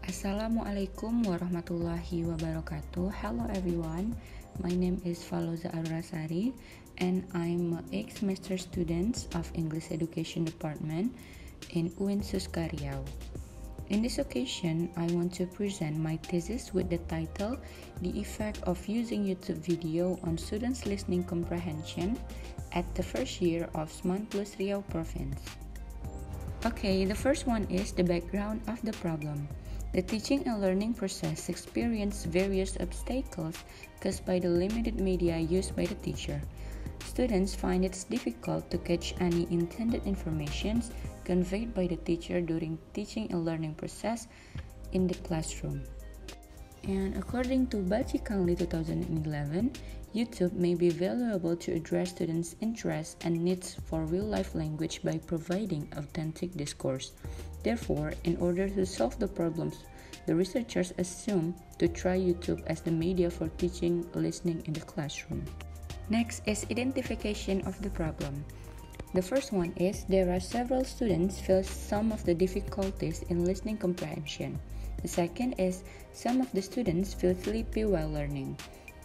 Assalamualaikum warahmatullahi wabarakatuh. Hello everyone, my name is Valoza Arora Sari and I'm an 8th semester student of English Education Department in UIN Suska Riau. In this occasion, I want to present my thesis with the title The Effect of Using YouTube Video on Students' Listening Comprehension at the First Year of SMAN plus Riau Province. Okay, the first one is the background of the problem. The teaching and learning process experienced various obstacles caused by the limited media used by the teacher. Students find it difficult to catch any intended information conveyed by the teacher during teaching and learning process in the classroom. And according to Bachi Kangli 2011, YouTube may be valuable to address students' interests and needs for real-life language by providing authentic discourse. Therefore, in order to solve the problems, the researchers assume to try YouTube as the media for teaching listening in the classroom. Next is identification of the problem. The first one is there are several students feel some of the difficulties in listening comprehension. The second is some of the students feel sleepy while learning.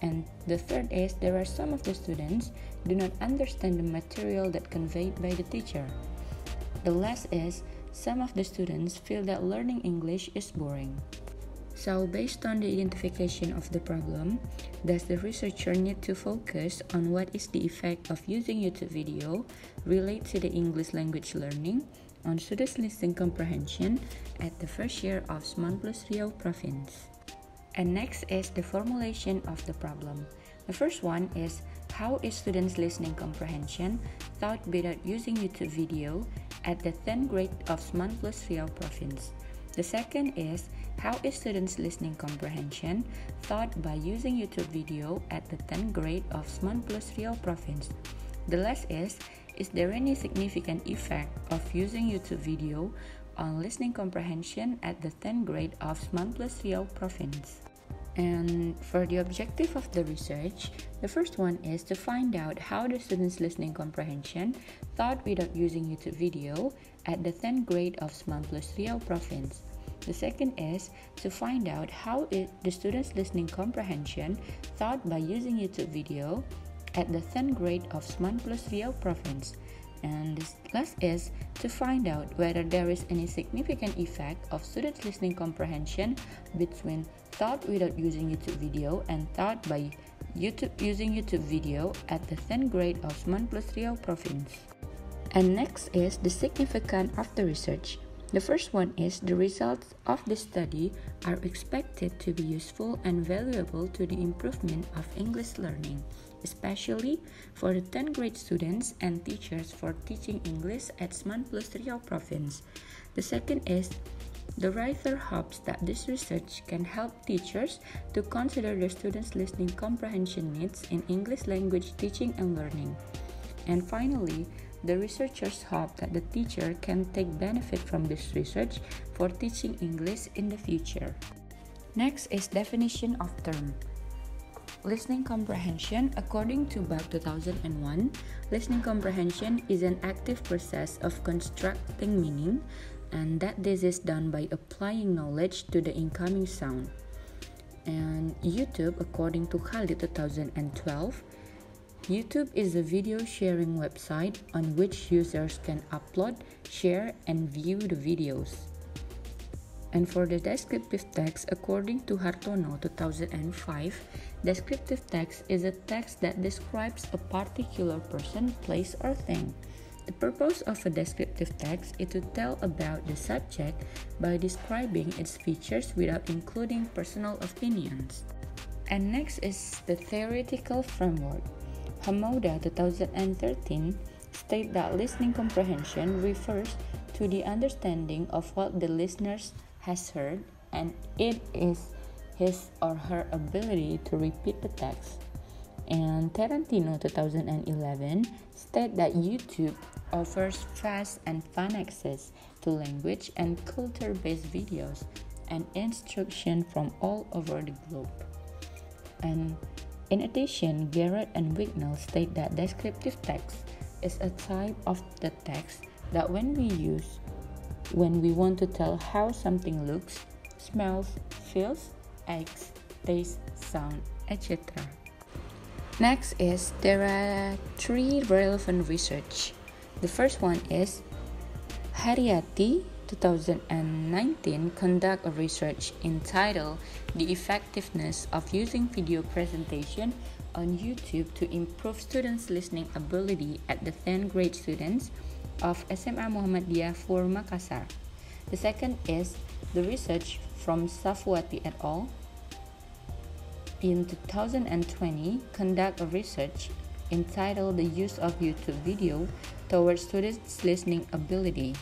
And the third is there are some of the students do not understand the material that conveyed by the teacher. The last is some of the students feel that learning English is boring. So based on the identification of the problem, does the researcher need to focus on what is the effect of using YouTube video related to the English language learning on students' listening comprehension at the first year of SMAN plus Riau Province? And next is the formulation of the problem. The first one is how is students' listening comprehension taught without using YouTube video at the 10th grade of SMAN plus Riau Province. The second is how is students' listening comprehension taught by using YouTube video at the 10th grade of SMAN plus Riau Province. The last is there any significant effect of using YouTube video on listening comprehension at the 10th grade of SMAN plus Riau Province? And for the objective of the research, the first one is to find out how the students' listening comprehension taught without using YouTube video at the 10th grade of SMAN plus Riau Province. The second is to find out how the students' listening comprehension taught by using YouTube video at the 10th grade of SMAN plus Riau Province. And the last is to find out whether there is any significant effect of students' listening comprehension between taught without using YouTube video and taught by using YouTube video at the 10th grade of SMAN plus Riau Province. And next is the significance of the research. The first one is the results of the study are expected to be useful and valuable to the improvement of English learning, especially for the 10th grade students and teachers for teaching English at SMAN plus Riau Province. The second is the writer hopes that this research can help teachers to consider their students' listening comprehension needs in English language teaching and learning. And finally, the researchers hope that the teacher can take benefit from this research for teaching English in the future. Next is definition of term. Listening comprehension. According to BAC 2001, listening comprehension is an active process of constructing meaning, and that this is done by applying knowledge to the incoming sound. And YouTube, according to Khalid 2012, YouTube is a video sharing website on which users can upload, share, and view the videos. And for the descriptive text, according to Hartono 2005, descriptive text is a text that describes a particular person, place, or thing. The purpose of a descriptive text is to tell about the subject by describing its features without including personal opinions. And next is the theoretical framework. Hamoda 2013 states that listening comprehension refers to the understanding of what the listener has heard, and it is his or her ability to repeat the text. And Tarantino 2011 states that YouTube offers fast and fun access to language and culture-based videos and instruction from all over the globe. And in addition, Garrett and Wignall state that descriptive text is a type of the text that when we use when we want to tell how something looks, smells, feels, acts, tastes, sound, etc. Next is there are 3 relevant research. The first one is Haryati 2019 conduct a research entitled The Effectiveness of Using Video Presentation on YouTube to Improve Students' Listening Ability at the 10th grade students of SMA Muhammadiyah for Makassar. The second is the research from Safwati et al. In 2020 conduct a research entitled The Use of YouTube Video Towards Students' Listening Ability.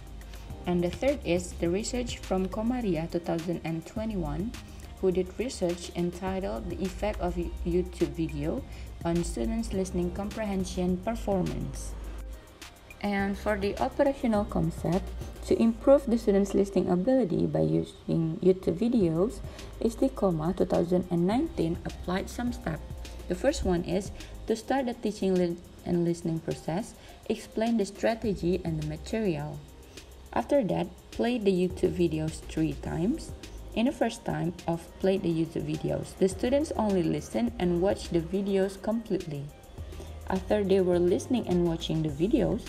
And the third is the research from Komaria 2021 who did research entitled The Effect of YouTube Video on Students' Listening Comprehension Performance. And for the operational concept, to improve the students' listening ability by using YouTube videos, Istiqomah 2019 applied some steps. The first one is to start the teaching and listening process, explain the strategy and the material. After that, play the YouTube videos 3 times. In the first time of play the YouTube videos, the students only listen and watch the videos completely. After they were listening and watching the videos,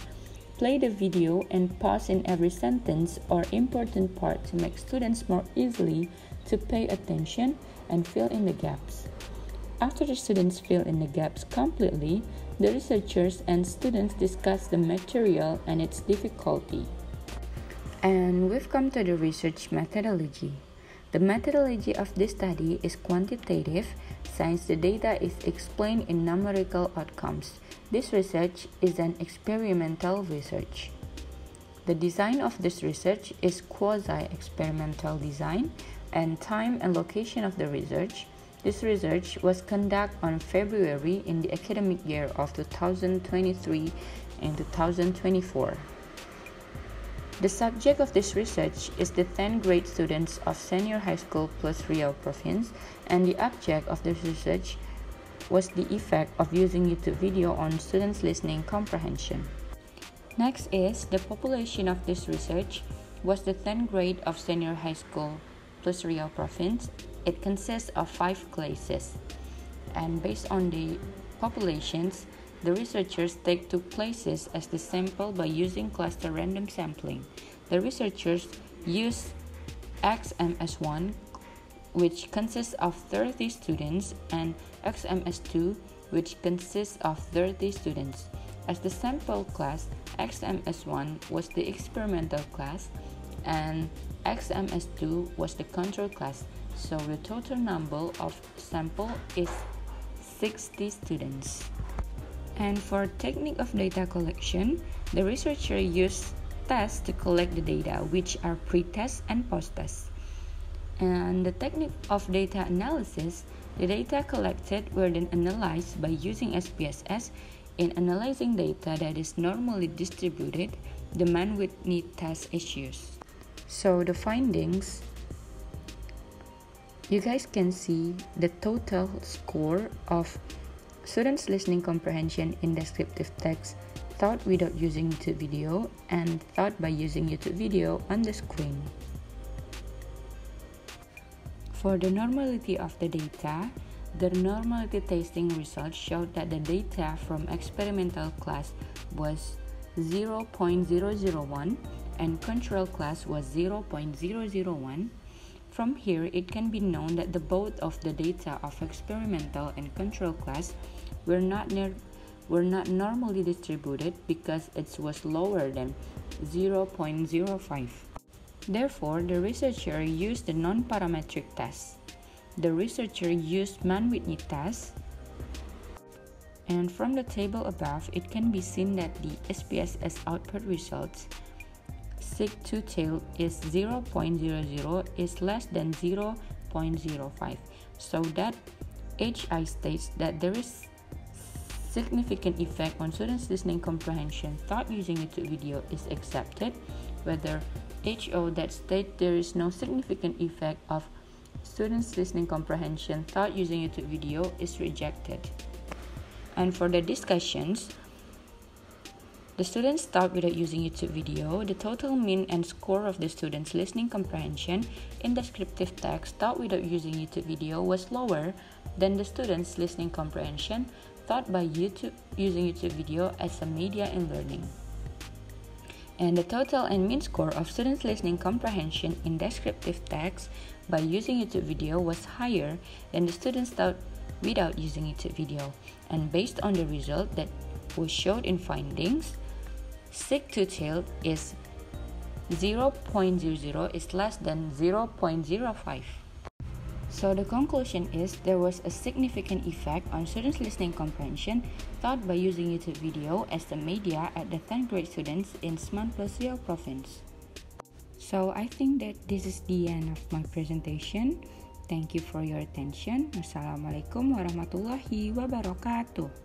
play the video and pause in every sentence or important part to make students more easily to pay attention and fill in the gaps. After the students fill in the gaps completely, the researchers and students discuss the material and its difficulty. And we've come to the research methodology. The methodology of this study is quantitative, since the data is explained in numerical outcomes. This research is an experimental research. The design of this research is quasi-experimental design, and time and location of the research. This research was conducted on February in the academic year of 2023 and 2024. The subject of this research is the 10th grade students of Senior High School plus Riau Province, and the object of this research was the effect of using YouTube video on students' listening comprehension. Next is the population of this research was the 10th grade of Senior High School plus Riau Province. It consists of 5 classes, and based on the populations, the researchers take 2 places as the sample by using cluster random sampling. The researchers use XMS1, which consists of 30 students, and XMS2, which consists of 30 students. As the sample class, XMS1 was the experimental class, and XMS2 was the control class. So the total number of sample is 60 students. And for technique of data collection, the researcher used tests to collect the data, which are pre-test and post-test. And the technique of data analysis, the data collected were then analyzed by using SPSS. In analyzing data that is normally distributed, the man would need test issues. So the findings, you guys can see the total score of students' listening comprehension in descriptive text taught without using YouTube video and taught by using YouTube video on the screen. For the normality of the data, the normality testing results showed that the data from experimental class was 0.001 and control class was 0.001. From here, it can be known that the both of the data of experimental and control class were not normally distributed because it was lower than 0.05. Therefore, the researcher used the non-parametric test. The researcher used man-Whitney test, and from the table above, it can be seen that the SPSS output results sig2tail is 0.00 is less than 0.05, so that HI states that there is significant effect on students' listening comprehension taught using YouTube video is accepted, whether HO that states there is no significant effect of students' listening comprehension taught using YouTube video is rejected. And for the discussions, The students thought without using YouTube video. The total mean and score of the students' listening comprehension in descriptive text taught without using YouTube video was lower than the students' listening comprehension taught by using YouTube video as a media in learning. And the total and mean score of students' listening comprehension in descriptive text by using YouTube video was higher than the students taught without using YouTube video. And based on the result that was showed in findings, sick-to-tail is 0.00 is less than 0.05. So the conclusion is there was a significant effect on students' listening comprehension taught by using YouTube video as the media at the 10th grade students in SMAN plus Riau province. So I think that this is the end of my presentation. Thank you for your attention. Wassalamualaikum warahmatullahi wabarakatuh.